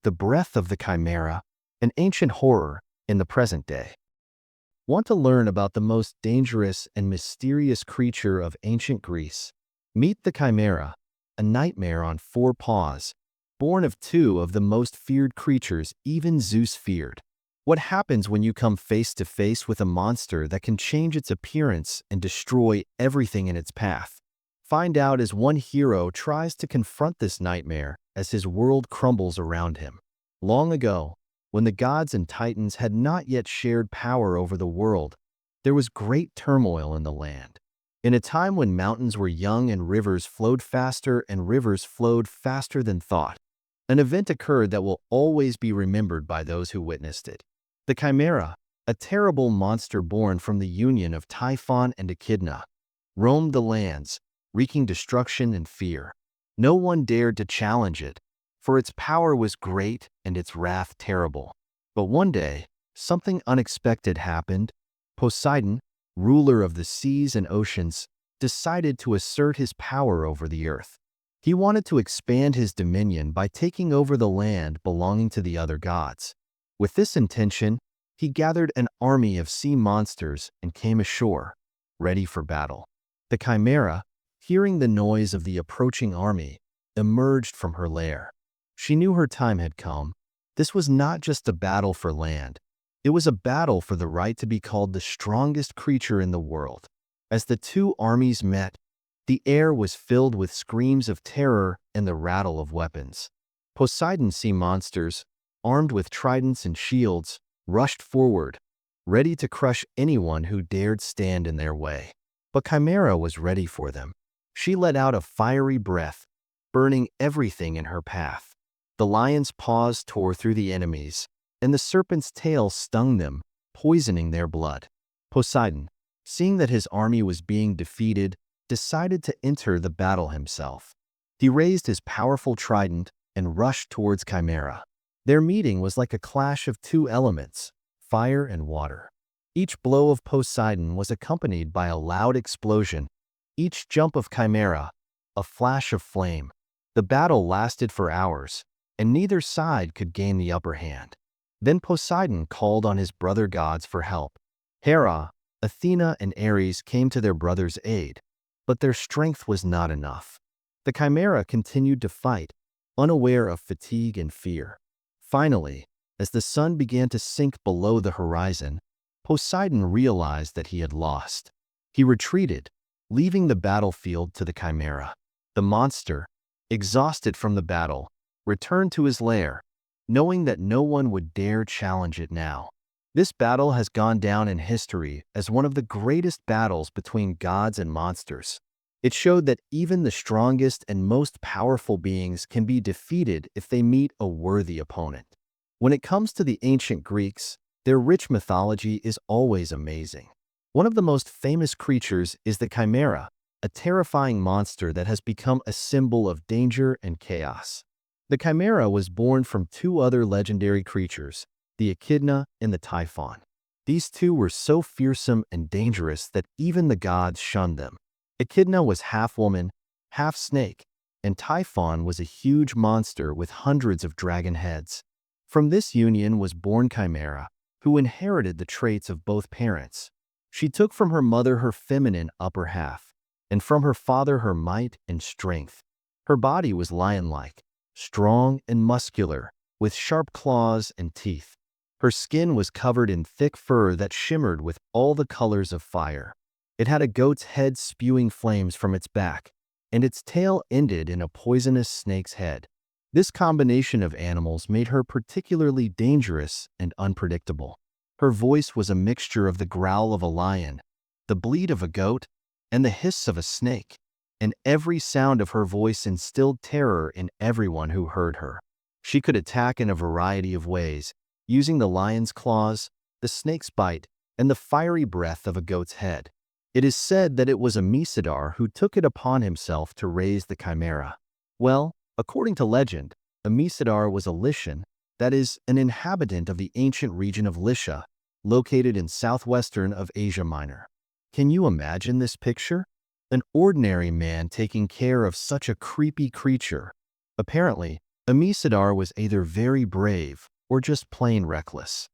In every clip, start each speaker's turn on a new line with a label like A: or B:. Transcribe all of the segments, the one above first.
A: the breath of the chimera, an ancient horror in the present day. Want to learn about the most dangerous and mysterious creature of ancient Greece? Meet the chimera, a nightmare on four paws, born of two of the most feared creatures even Zeus feared. What happens when you come face to face with a monster that can change its appearance and destroy everything in its path? Find out as one hero tries to confront this nightmare as his world crumbles around him. Long ago, when the gods and titans had not yet shared power over the world, there was great turmoil in the land. In a time when mountains were young and rivers flowed faster than thought, an event occurred that will always be remembered by those who witnessed it. The Chimera, a terrible monster born from the union of Typhon and Echidna, roamed the lands, wreaking destruction and fear. No one dared to challenge it, for its power was great and its wrath terrible. But one day, something unexpected happened. Poseidon, ruler of the seas and oceans, decided to assert his power over the earth. He wanted to expand his dominion by taking over the land belonging to the other gods. With this intention, he gathered an army of sea monsters and came ashore, ready for battle. The Chimera, hearing the noise of the approaching army, emerged from her lair. She knew her time had come. This was not just a battle for land. It was a battle for the right to be called the strongest creature in the world. As the two armies met, the air was filled with screams of terror and the rattle of weapons. Poseidon's sea monsters, armed with tridents and shields, rushed forward, ready to crush anyone who dared stand in their way. But Chimera was ready for them. She let out a fiery breath, burning everything in her path. The lion's paws tore through the enemies, and the serpent's tail stung them, poisoning their blood. Poseidon, seeing that his army was being defeated, decided to enter the battle himself. He raised his powerful trident and rushed towards Chimera. Their meeting was like a clash of two elements, fire and water. Each blow of Poseidon was accompanied by a loud explosion, each jump of Chimera, a flash of flame. The battle lasted for hours, and neither side could gain the upper hand. Then Poseidon called on his brother gods for help. Hera, Athena, and Ares came to their brother's aid, but their strength was not enough. The Chimera continued to fight, unaware of fatigue and fear. Finally, as the sun began to sink below the horizon, Poseidon realized that he had lost. He retreated, leaving the battlefield to the Chimera. The monster, exhausted from the battle, returned to his lair, knowing that no one would dare challenge it now. This battle has gone down in history as one of the greatest battles between gods and monsters. It showed that even the strongest and most powerful beings can be defeated if they meet a worthy opponent. When it comes to the ancient Greeks, their rich mythology is always amazing. One of the most famous creatures is the Chimera, a terrifying monster that has become a symbol of danger and chaos. The Chimera was born from two other legendary creatures, the Echidna and the Typhon. These two were so fearsome and dangerous that even the gods shunned them. Echidna was half woman, half snake, and Typhon was a huge monster with hundreds of dragon heads. From this union was born Chimera, who inherited the traits of both parents. She took from her mother her feminine upper half, and from her father her might and strength. Her body was lion-like, strong and muscular, with sharp claws and teeth. Her skin was covered in thick fur that shimmered with all the colors of fire. It had a goat's head spewing flames from its back, and its tail ended in a poisonous snake's head. This combination of animals made her particularly dangerous and unpredictable. Her voice was a mixture of the growl of a lion, the bleat of a goat, and the hiss of a snake, and every sound of her voice instilled terror in everyone who heard her. She could attack in a variety of ways, using the lion's claws, the snake's bite, and the fiery breath of a goat's head. It is said that it was a Misadar who took it upon himself to raise the Chimera. Well, according to legend, a Misadar was a Lycian, that is, an inhabitant of the ancient region of Lycia, located in southwestern of Asia Minor. Can you imagine this picture? An ordinary man taking care of such a creepy creature. Apparently, Amisadar was either very brave or just plain reckless.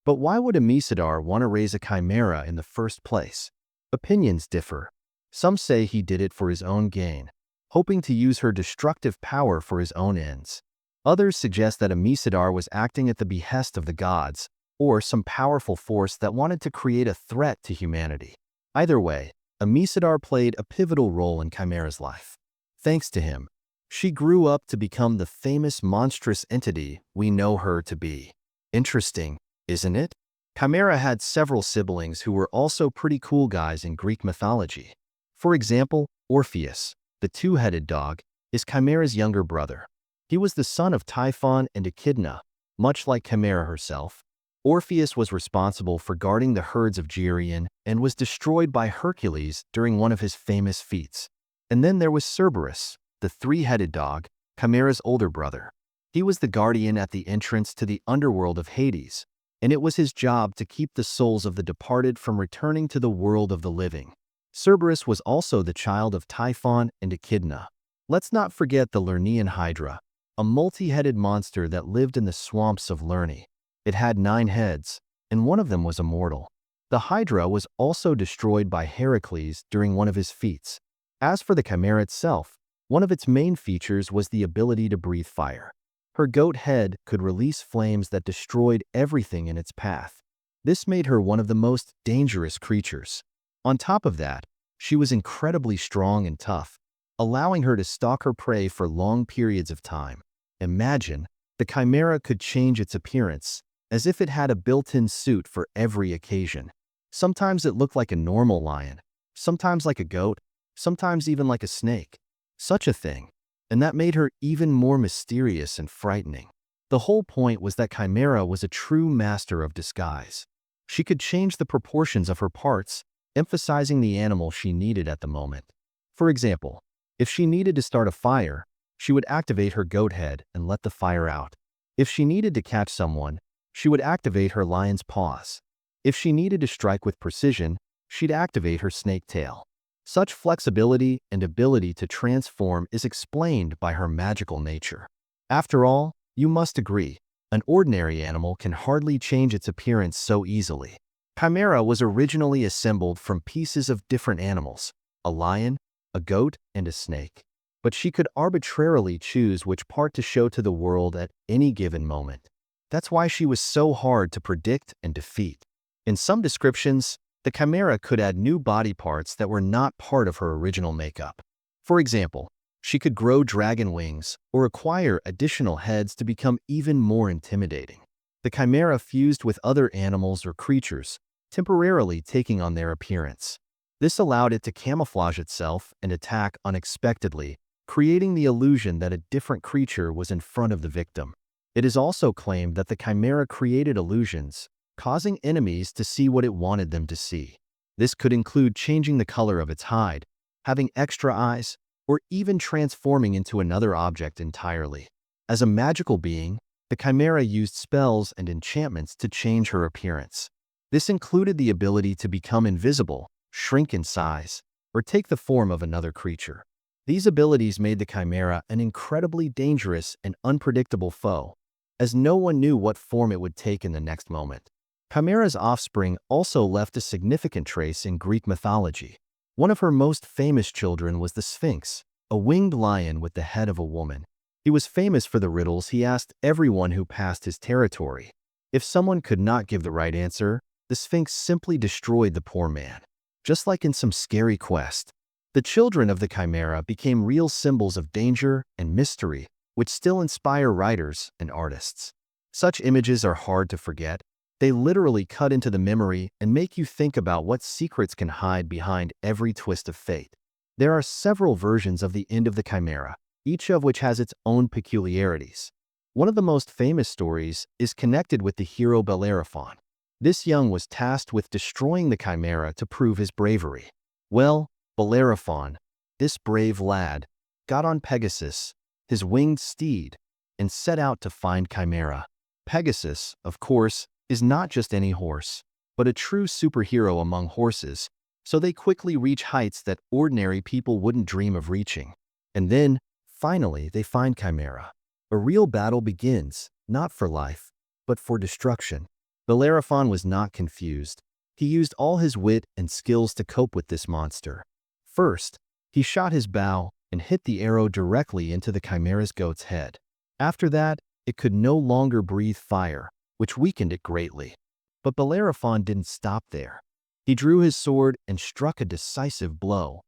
A: But why would Amisadar want to raise a chimera in the first place? Opinions differ. Some say he did it for his own gain, hoping to use her destructive power for his own ends. Others suggest that Amisadar was acting at the behest of the gods, or some powerful force that wanted to create a threat to humanity. Either way, Amisadar played a pivotal role in Chimera's life. Thanks to him, she grew up to become the famous monstrous entity we know her to be. Interesting, isn't it? Chimera had several siblings who were also pretty cool guys in Greek mythology. For example, Orpheus, the two-headed dog, is Chimera's younger brother. He was the son of Typhon and Echidna, much like Chimera herself. Orpheus was responsible for guarding the herds of Geryon and was destroyed by Hercules during one of his famous feats. And then there was Cerberus, the three-headed dog, Chimera's older brother. He was the guardian at the entrance to the underworld of Hades, and it was his job to keep the souls of the departed from returning to the world of the living. Cerberus was also the child of Typhon and Echidna. Let's not forget the Lernaean Hydra, a multi-headed monster that lived in the swamps of Lernae. It had 9 heads, and one of them was immortal. The Hydra was also destroyed by Heracles during one of his feats. As for the Chimera itself, one of its main features was the ability to breathe fire. Her goat head could release flames that destroyed everything in its path. This made her one of the most dangerous creatures. On top of that, she was incredibly strong and tough, allowing her to stalk her prey for long periods of time. Imagine, the Chimera could change its appearance, as if it had a built-in suit for every occasion. Sometimes it looked like a normal lion, sometimes like a goat, sometimes even like a snake. Such a thing. And that made her even more mysterious and frightening. The whole point was that Chimera was a true master of disguise. She could change the proportions of her parts, emphasizing the animal she needed at the moment. For example, if she needed to start a fire, she would activate her goat head and let the fire out. If she needed to catch someone, she would activate her lion's paws. If she needed to strike with precision, she'd activate her snake tail. Such flexibility and ability to transform is explained by her magical nature. After all, you must agree, an ordinary animal can hardly change its appearance so easily. Chimera was originally assembled from pieces of different animals, a lion, a goat, and a snake. But she could arbitrarily choose which part to show to the world at any given moment. That's why she was so hard to predict and defeat. In some descriptions, the Chimera could add new body parts that were not part of her original makeup. For example, she could grow dragon wings or acquire additional heads to become even more intimidating. The Chimera fused with other animals or creatures, temporarily taking on their appearance. This allowed it to camouflage itself and attack unexpectedly, creating the illusion that a different creature was in front of the victim. It is also claimed that the Chimera created illusions, causing enemies to see what it wanted them to see. This could include changing the color of its hide, having extra eyes, or even transforming into another object entirely. As a magical being, the Chimera used spells and enchantments to change her appearance. This included the ability to become invisible, shrink in size, or take the form of another creature. These abilities made the Chimera an incredibly dangerous and unpredictable foe, as no one knew what form it would take in the next moment. Chimera's offspring also left a significant trace in Greek mythology. One of her most famous children was the Sphinx, a winged lion with the head of a woman. He was famous for the riddles he asked everyone who passed his territory. If someone could not give the right answer, the Sphinx simply destroyed the poor man. Just like in some scary quest, the children of the Chimera became real symbols of danger and mystery, which still inspire writers and artists. Such images are hard to forget. They literally cut into the memory and make you think about what secrets can hide behind every twist of fate. There are several versions of the end of the Chimera, each of which has its own peculiarities. One of the most famous stories is connected with the hero Bellerophon. This young was tasked with destroying the Chimera to prove his bravery. Well, Bellerophon, this brave lad, got on Pegasus, his winged steed, and set out to find Chimera. Pegasus, of course, is not just any horse, but a true superhero among horses, so they quickly reach heights that ordinary people wouldn't dream of reaching. And then, finally, they find Chimera. A real battle begins, not for life, but for destruction. Bellerophon was not confused. He used all his wit and skills to cope with this monster. First, he shot his bow and hit the arrow directly into the Chimera's goat's head. After that, it could no longer breathe fire, which weakened it greatly. But Bellerophon didn't stop there. He drew his sword and struck a decisive blow,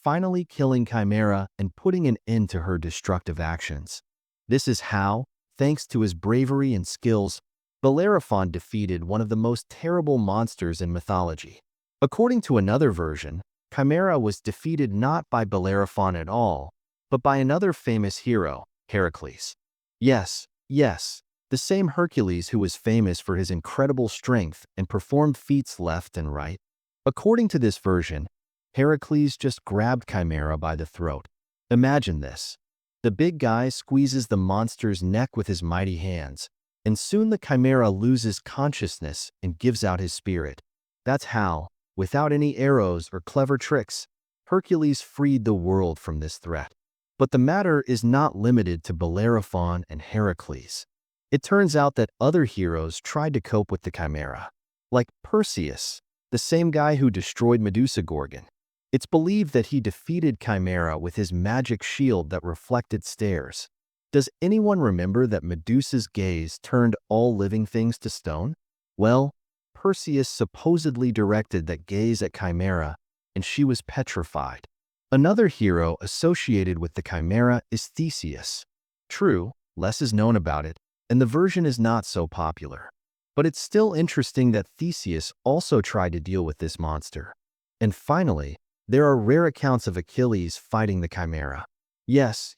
A: finally killing Chimera and putting an end to her destructive actions. This is how, thanks to his bravery and skills, Bellerophon defeated one of the most terrible monsters in mythology. According to another version, Chimera was defeated not by Bellerophon at all, but by another famous hero, Heracles. Yes, the same Hercules who was famous for his incredible strength and performed feats left and right. According to this version, Heracles just grabbed Chimera by the throat. Imagine this. The big guy squeezes the monster's neck with his mighty hands, and soon the Chimera loses consciousness and gives out his spirit. That's how, without any arrows or clever tricks, Hercules freed the world from this threat. But the matter is not limited to Bellerophon and Heracles. It turns out that other heroes tried to cope with the Chimera, like Perseus, the same guy who destroyed Medusa Gorgon. It's believed that he defeated Chimera with his magic shield that reflected stares. Does anyone remember that Medusa's gaze turned all living things to stone? Well, Perseus supposedly directed that gaze at Chimera, and she was petrified. Another hero associated with the Chimera is Theseus. True, less is known about it, and the version is not so popular. But it's still interesting that Theseus also tried to deal with this monster. And finally, there are rare accounts of Achilles fighting the Chimera. Yes,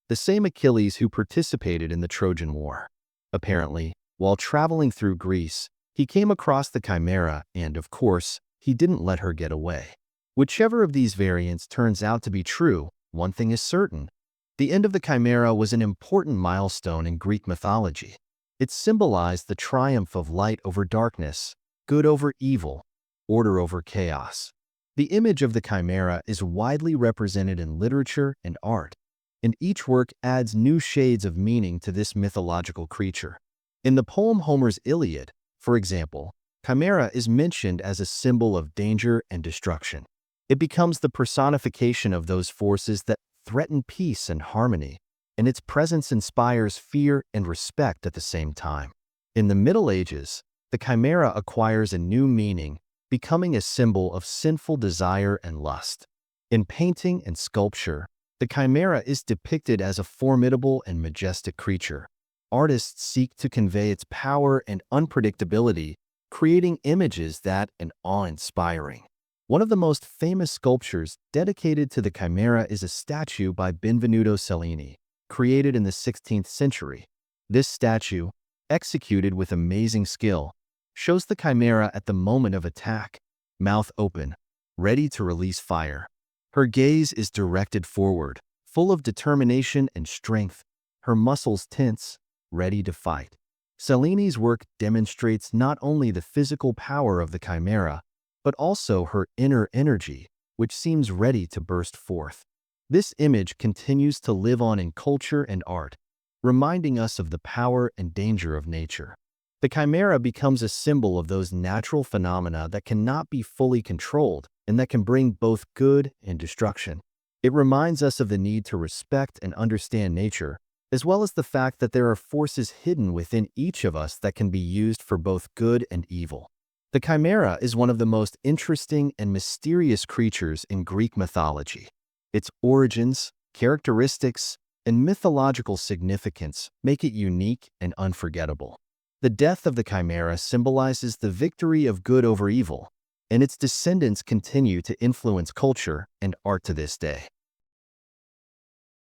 A: the same Achilles who participated in the Trojan War. Apparently, while traveling through Greece, he came across the Chimera and, of course, he didn't let her get away. Whichever of these variants turns out to be true, one thing is certain. The end of the Chimera was an important milestone in Greek mythology. It symbolized the triumph of light over darkness, good over evil, order over chaos. The image of the Chimera is widely represented in literature and art, and each work adds new shades of meaning to this mythological creature. In the poem Homer's Iliad, for example, Chimera is mentioned as a symbol of danger and destruction. It becomes the personification of those forces that threaten peace and harmony, and its presence inspires fear and respect at the same time. In the Middle Ages, the Chimera acquires a new meaning, becoming a symbol of sinful desire and lust. In painting and sculpture, the Chimera is depicted as a formidable and majestic creature. Artists seek to convey its power and unpredictability, creating images that are awe-inspiring. One of the most famous sculptures dedicated to the Chimera is a statue by Benvenuto Cellini, created in the 16th century. This statue, executed with amazing skill, shows the Chimera at the moment of attack, mouth open, ready to release fire. Her gaze is directed forward, full of determination and strength, her muscles tense, ready to fight. Cellini's work demonstrates not only the physical power of the Chimera, but also her inner energy, which seems ready to burst forth. This image continues to live on in culture and art, reminding us of the power and danger of nature. The Chimera becomes a symbol of those natural phenomena that cannot be fully controlled and that can bring both good and destruction. It reminds us of the need to respect and understand nature, as well as the fact that there are forces hidden within each of us that can be used for both good and evil. The Chimera is one of the most interesting and mysterious creatures in Greek mythology. Its origins, characteristics, and mythological significance make it unique and unforgettable. The death of the Chimera symbolizes the victory of good over evil, and its descendants continue to influence culture and art to this day.